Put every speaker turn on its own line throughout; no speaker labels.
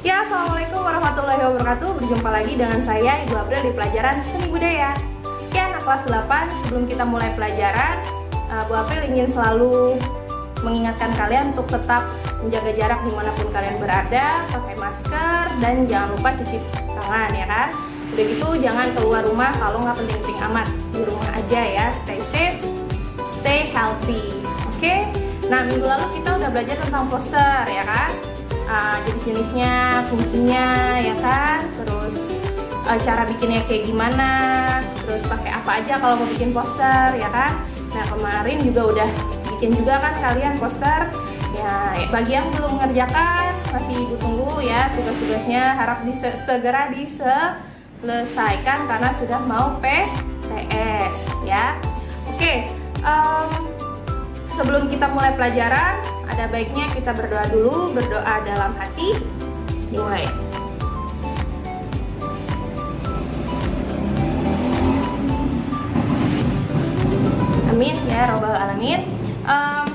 Ya, assalamualaikum warahmatullahi wabarakatuh. Berjumpa lagi dengan saya Ibu April di pelajaran Seni Budaya. Ya, anak kelas 8, sebelum kita mulai pelajaran, Bu April ingin selalu mengingatkan kalian untuk tetap menjaga jarak dimanapun kalian berada, pakai masker, dan jangan lupa cuci tangan ya kan. Udah gitu jangan keluar rumah kalau nggak penting-penting amat, di rumah aja ya. Stay safe, stay healthy. Oke? Nah, minggu lalu kita udah belajar tentang poster ya kan. Jenis-jenisnya, fungsinya ya kan, terus cara bikinnya kayak gimana, terus pakai apa aja kalau mau bikin poster ya kan. Nah, kemarin juga udah bikin juga kan kalian poster ya. Bagi yang belum mengerjakan masih Ibu tunggu ya tugas-tugasnya, harap segera diselesaikan karena sudah mau PTS ya. Oke, sebelum kita mulai pelajaran, ada baiknya kita berdoa dulu, berdoa dalam hati. Dimulai. Amin ya robbal alamin.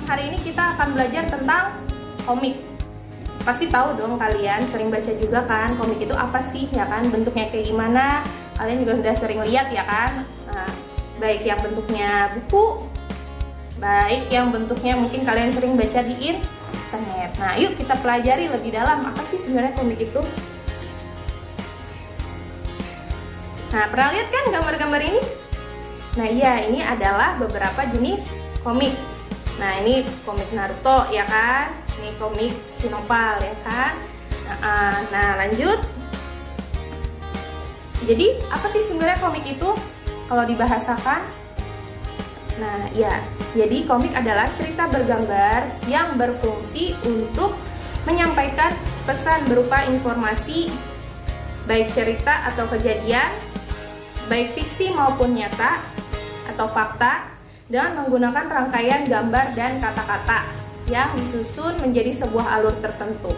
Hari ini kita akan belajar tentang komik. Pasti tahu dong kalian, sering baca juga kan komik itu apa sih ya kan, bentuknya kayak gimana. Kalian juga sudah sering lihat ya kan. Nah, baik yang bentuknya buku, baik yang bentuknya mungkin kalian sering baca di internet. Nah, yuk kita pelajari lebih dalam apa sih sebenarnya komik itu. Nah, pernah lihat kan gambar-gambar ini? Nah, iya, ini adalah beberapa jenis komik. Nah, ini komik Naruto ya kan? Ini komik Sinopal ya kan? Nah, lanjut. Jadi, apa sih sebenarnya komik itu kalau dibahasakan? Nah, ya, jadi komik adalah cerita bergambar yang berfungsi untuk menyampaikan pesan berupa informasi, baik cerita atau kejadian, baik fiksi maupun nyata atau fakta, dengan menggunakan rangkaian gambar dan kata-kata yang disusun menjadi sebuah alur tertentu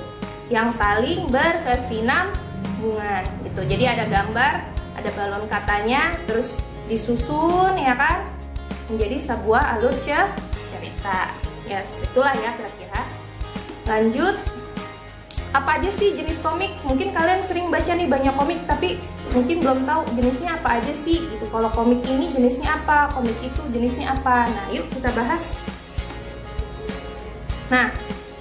yang saling berkesinambungan gitu. Jadi ada gambar, ada balon katanya, terus disusun ya kan, menjadi sebuah alur cerita. Ya, seperti itulah ya kira-kira. Lanjut, apa aja sih jenis komik? Mungkin kalian sering baca nih banyak komik, tapi mungkin belum tahu jenisnya apa aja sih gitu. Kalau komik ini jenisnya apa, komik itu jenisnya apa. Nah, yuk kita bahas. Nah,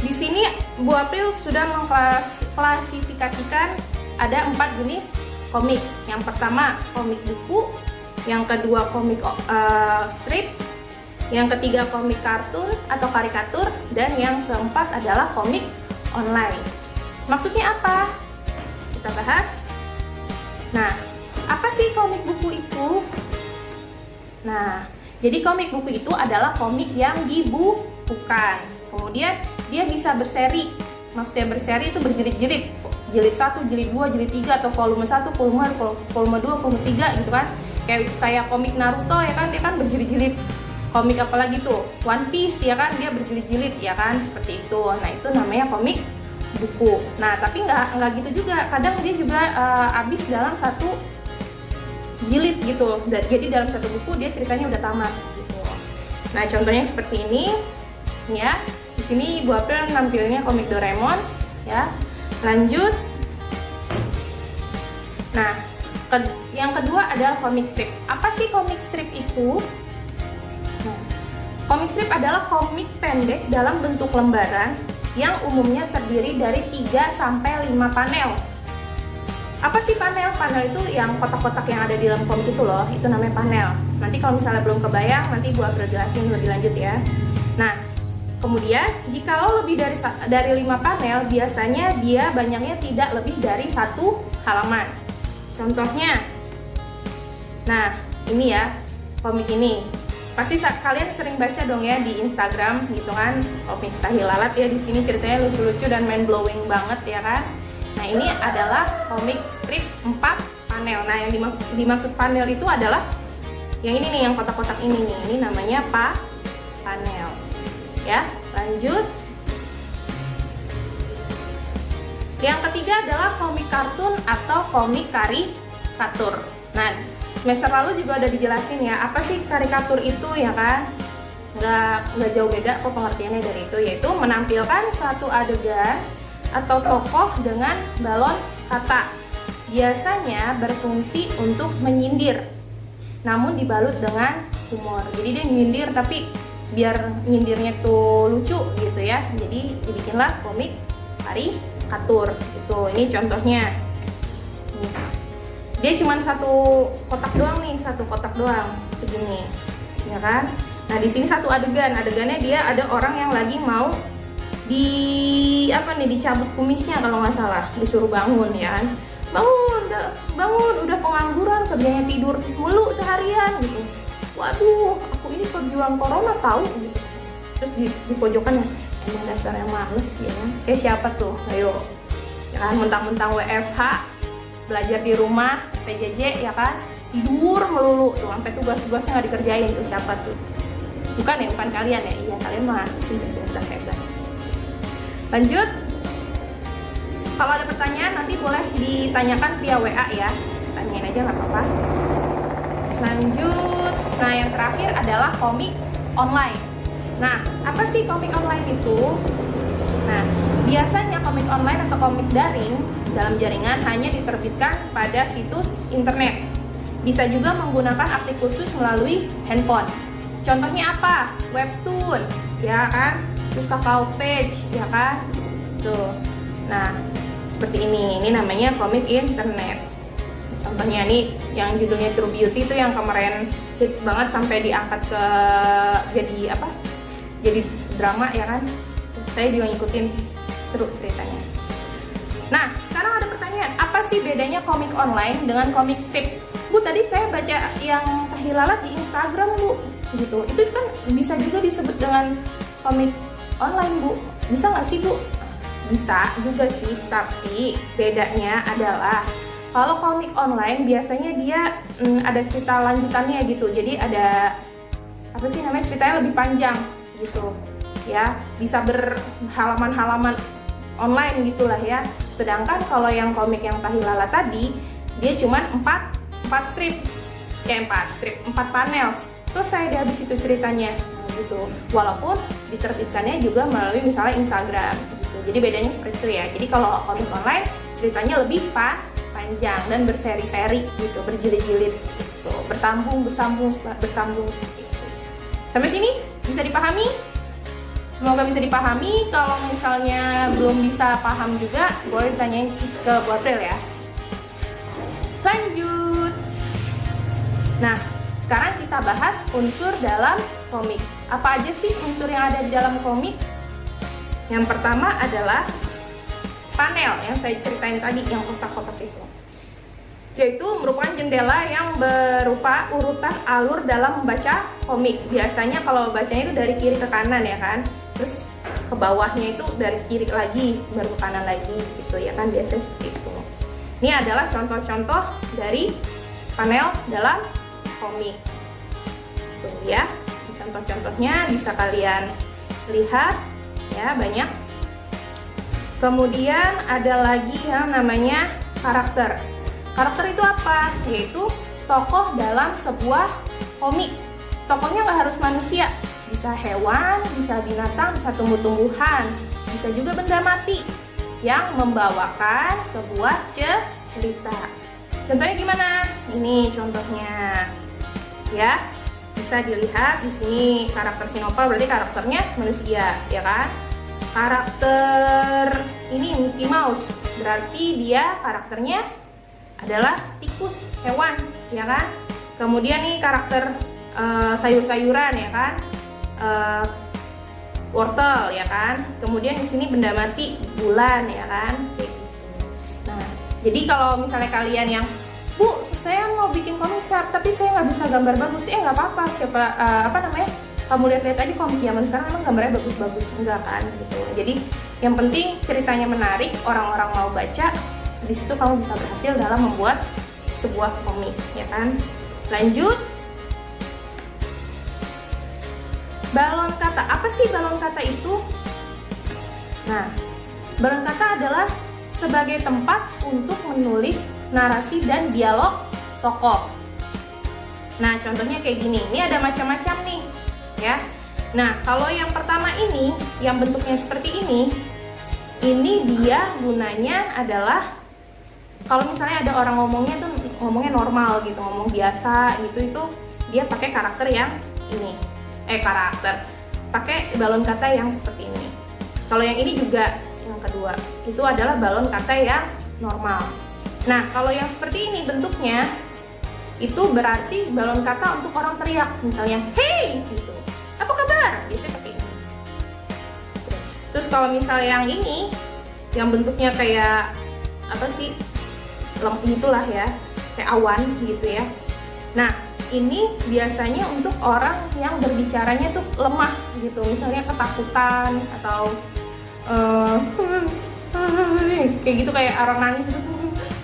di sini Bu April sudah mengklasifikasikan ada 4 jenis komik. Yang pertama komik buku, yang kedua komik strip, yang ketiga komik kartun atau karikatur, dan yang keempat adalah komik online. Maksudnya apa? Kita bahas. Nah, apa sih komik buku itu? Nah, jadi komik buku itu adalah komik yang dibukukan. Kemudian dia bisa berseri. Maksudnya berseri itu berjilid-jilid. Jilid 1, jilid 2, jilid 3, atau volume 1, volume 2, volume 3 gitu kan. Kayak komik Naruto ya kan, dia kan berjilid-jilid. Komik apalagi tuh, One Piece ya kan, dia berjilid-jilid ya kan, seperti itu. Nah, itu namanya komik buku. Nah, tapi nggak gitu juga. Kadang dia juga habis dalam satu jilid gitu. Jadi dalam satu buku dia ceritanya udah tamat gitu. Nah, contohnya seperti ini ya. Di sini Ibu April nampilnya komik Doraemon ya. Lanjut. Nah, yang kedua adalah komik strip. Apa sih komik strip itu? Nah, komik strip adalah komik pendek dalam bentuk lembaran yang umumnya terdiri dari 3-5 panel. Apa sih panel? Panel itu yang kotak-kotak yang ada di dalam komik itu loh, itu namanya panel. Nanti kalau misalnya belum kebayang, nanti Bu April jelasin lebih lanjut ya. Nah, kemudian jikalau lebih dari 5 panel, biasanya dia banyaknya tidak lebih dari 1 halaman. Contohnya, nah ini ya komik ini, pasti kalian sering baca dong ya di Instagram gitu kan, komik Tahilalat ya. Di sini ceritanya lucu-lucu dan mind blowing banget ya kan. Nah, ini adalah komik strip 4 panel. Nah, yang dimaksud panel itu adalah yang ini nih, yang kotak-kotak ini nih, ini namanya panel ya. Lanjut, yang ketiga adalah komik kartun atau komik karikatur. Nah, semester lalu juga udah dijelasin ya, apa sih karikatur itu ya kan. Nggak jauh beda kok pengertiannya dari itu, yaitu menampilkan suatu adegan atau tokoh dengan balon kata. Biasanya berfungsi untuk menyindir, namun dibalut dengan humor. Jadi dia nyindir tapi biar nyindirnya tuh lucu gitu ya. Jadi dibikinlah komik karikatur. Itu ini contohnya. Dia cuma satu kotak doang nih, satu kotak doang segini, ya kan? Nah di sini satu adegannya dia ada orang yang lagi mau dicabut kumisnya kalau nggak salah, disuruh bangun ya kan? Bangun, udah pengangguran, kerjanya tidur mulu seharian gitu. Waduh, aku ini pejuang corona tahu gitu. Terus di pojokan emang dasarnya males ya kan? Kayak siapa tuh? Ayo, ya kan? Mentang-mentang WFH, belajar di rumah, PJJ ya kan, tidur melulu tuh sampai tugas-tugasnya nggak dikerjain. Tuh siapa tuh? Bukan kalian ya? Iya kalian mah sudah hebat. Lanjut, kalau ada pertanyaan nanti boleh ditanyakan via WA ya, tanyain aja nggak apa-apa. Lanjut, nah yang terakhir adalah komik online. Nah apa sih komik online itu? Nah biasanya komik online atau komik daring dalam jaringan hanya diterbitkan pada situs internet. Bisa juga menggunakan aplikasi khusus melalui handphone. Contohnya apa? Webtoon, ya kan? Terus Kakao Page, ya kan? Tuh. Nah, seperti ini namanya komik internet. Contohnya nih yang judulnya True Beauty itu yang kemarin hits banget sampai diangkat ke jadi drama ya kan? Saya juga ngikutin, seru ceritanya. Nah, sekarang ada pertanyaan, apa sih bedanya komik online dengan komik strip? Bu, tadi saya baca yang Tahilalat di Instagram, Bu, gitu. Itu kan bisa juga disebut dengan komik online, Bu. Bisa nggak sih, Bu? Bisa juga sih, tapi bedanya adalah kalau komik online biasanya dia ada cerita lanjutannya gitu. Jadi ada ceritanya lebih panjang gitu. Ya, bisa berhalaman-halaman online gitulah ya. Sedangkan kalau yang komik yang Tahilala tadi dia cuma 4 strip, 4 panel. Selesai deh habis itu ceritanya gitu. Walaupun diterbitkannya juga melalui misalnya Instagram gitu. Jadi bedanya seperti itu ya. Jadi kalau komik online ceritanya lebih panjang dan berseri-seri gitu, berjilid-jilid gitu, bersambung gitu. Sampai sini bisa dipahami? Semoga bisa dipahami. Kalau misalnya belum bisa paham juga, boleh ditanyain ke Bu April ya. Lanjut. Nah, sekarang kita bahas unsur dalam komik. Apa aja sih unsur yang ada di dalam komik? Yang pertama adalah panel yang saya ceritain tadi, yang kotak-kotak itu. Yaitu merupakan jendela yang berupa urutan alur dalam membaca komik. Biasanya kalau bacanya itu dari kiri ke kanan ya kan. Terus ke bawahnya itu dari kiri lagi baru ke kanan lagi gitu ya kan, biasanya seperti itu. Ini adalah contoh-contoh dari panel dalam komik. Tuh ya, contoh-contohnya bisa kalian lihat ya, banyak. Kemudian ada lagi yang namanya karakter. Karakter itu apa? Yaitu tokoh dalam sebuah komik. Tokohnya nggak harus manusia, bisa hewan, bisa binatang, bisa tumbuh-tumbuhan, bisa juga benda mati yang membawakan sebuah cerita. Contohnya gimana? Ini contohnya, ya bisa dilihat di sini karakter Sinopal berarti karakternya manusia, ya kan? Karakter ini Mickey Mouse berarti dia karakternya adalah tikus, hewan, ya kan? Kemudian nih karakter sayur-sayuran ya kan, wortel ya kan. Kemudian di sini benda mati, bulan ya kan. Nah, jadi kalau misalnya kalian yang, Bu, saya mau bikin komik tapi saya nggak bisa gambar bagus, nggak apa-apa. Kamu lihat-lihat aja komik zaman sekarang emang gambarnya bagus-bagus, enggak kan gitu. Jadi yang penting ceritanya menarik, orang-orang mau baca. Di situ kamu bisa berhasil dalam membuat sebuah komik, ya kan? Lanjut. Balon kata. Apa sih balon kata itu? Nah, balon kata adalah sebagai tempat untuk menulis narasi dan dialog tokoh. Nah, contohnya kayak gini. Ini ada macam-macam nih, ya. Nah, kalau yang pertama ini, yang bentuknya seperti ini, ini dia gunanya adalah kalau misalnya ada orang ngomongnya normal gitu, ngomong biasa gitu, itu dia pakai karakter yang ini, pakai balon kata yang seperti ini. Kalau yang ini juga yang kedua, itu adalah balon kata yang normal. Nah, kalau yang seperti ini bentuknya, itu berarti balon kata untuk orang teriak, misalnya hey gitu, apa kabar, biasanya seperti ini. Terus kalau misalnya yang ini, yang bentuknya kayak apa sih, gitulah ya, kayak awan gitu ya. Nah, ini biasanya untuk orang yang berbicaranya tuh lemah gitu, misalnya ketakutan atau kayak gitu, kayak orang nangis itu,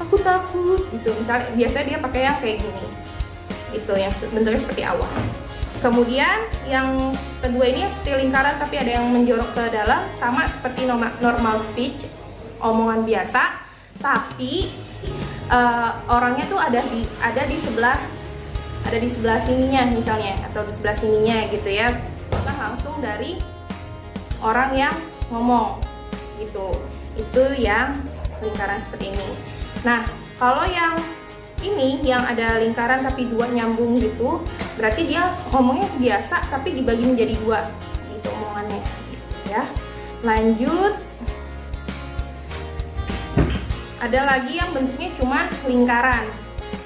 aku takut gitu. Misalnya biasanya dia pakai yang kayak gini, itu yang bentuknya seperti awan. Kemudian yang kedua ini yang seperti lingkaran tapi ada yang menjorok ke dalam, sama seperti normal speech, omongan biasa, tapi orangnya tuh ada di sebelah sininya misalnya, atau di sebelah sininya gitu ya, bukan langsung dari orang yang ngomong gitu. Itu yang lingkaran seperti ini. Nah, kalau yang ini yang ada lingkaran tapi dua nyambung gitu, berarti dia ngomongnya biasa tapi dibagi menjadi dua gitu omongannya gitu ya. Lanjut, ada lagi yang bentuknya cuma lingkaran.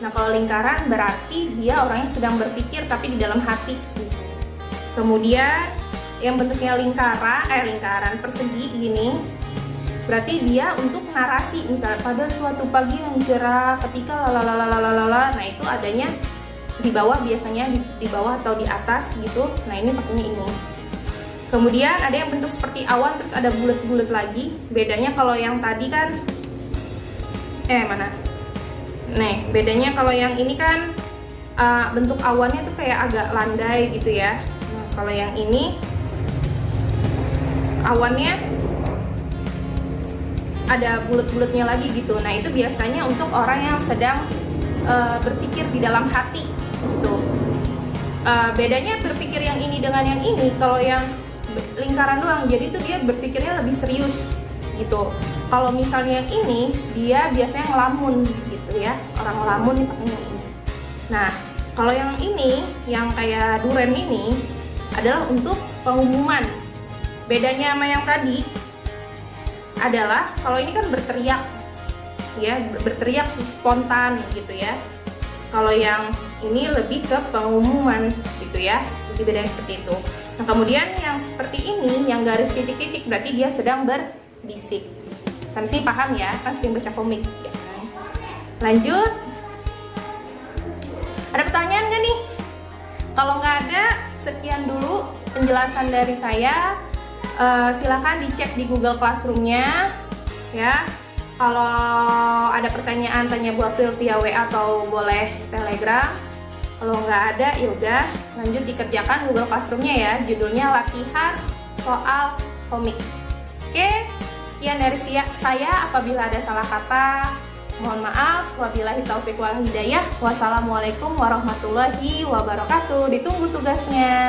Nah, kalau lingkaran berarti dia orangnya sedang berpikir tapi di dalam hati. Kemudian yang bentuknya lingkaran persegi gini, berarti dia untuk narasi, misalnya pada suatu pagi yang cerah ketika lalalalalalala. Nah, itu adanya di bawah, biasanya di bawah atau di atas gitu. Nah, ini pakainya ini. Kemudian ada yang bentuk seperti awan terus ada bulat-bulat lagi. Bedanya kalau yang tadi kan bedanya kalau yang ini kan bentuk awannya tuh kayak agak landai gitu ya. Nah, kalau yang ini awannya ada bulat-bulatnya lagi gitu. Nah, itu biasanya untuk orang yang sedang berpikir di dalam hati gitu. Bedanya berpikir yang ini dengan yang ini, kalau yang lingkaran doang, jadi tuh dia berpikirnya lebih serius gitu. Kalau misalnya yang ini, dia biasanya ngelamun gitu ya, orang ngelamun nih pakainya ini. Nah, kalau yang ini, yang kayak duren ini adalah untuk pengumuman. Bedanya sama yang tadi adalah kalau ini kan berteriak ya, berteriak spontan gitu ya. Kalau yang ini lebih ke pengumuman gitu ya, jadi bedanya seperti itu. Nah, kemudian yang seperti ini, yang garis titik-titik, berarti dia sedang berbisik. Sampai sini paham ya, kan sering baca komik ya. Lanjut, ada pertanyaan nggak nih? Kalau nggak ada, sekian dulu penjelasan dari saya. Silakan dicek di Google Classroom-nya ya. Kalau ada pertanyaan, tanya Bu April via WA atau boleh Telegram. Kalau nggak ada, yaudah lanjut dikerjakan Google Classroom-nya ya. Judulnya latihan soal komik. Oke, sekian dari saya. Apabila ada salah kata, mohon maaf. Wabillahi taufiq wal hidayah. Wassalamualaikum warahmatullahi wabarakatuh. Ditunggu tugasnya.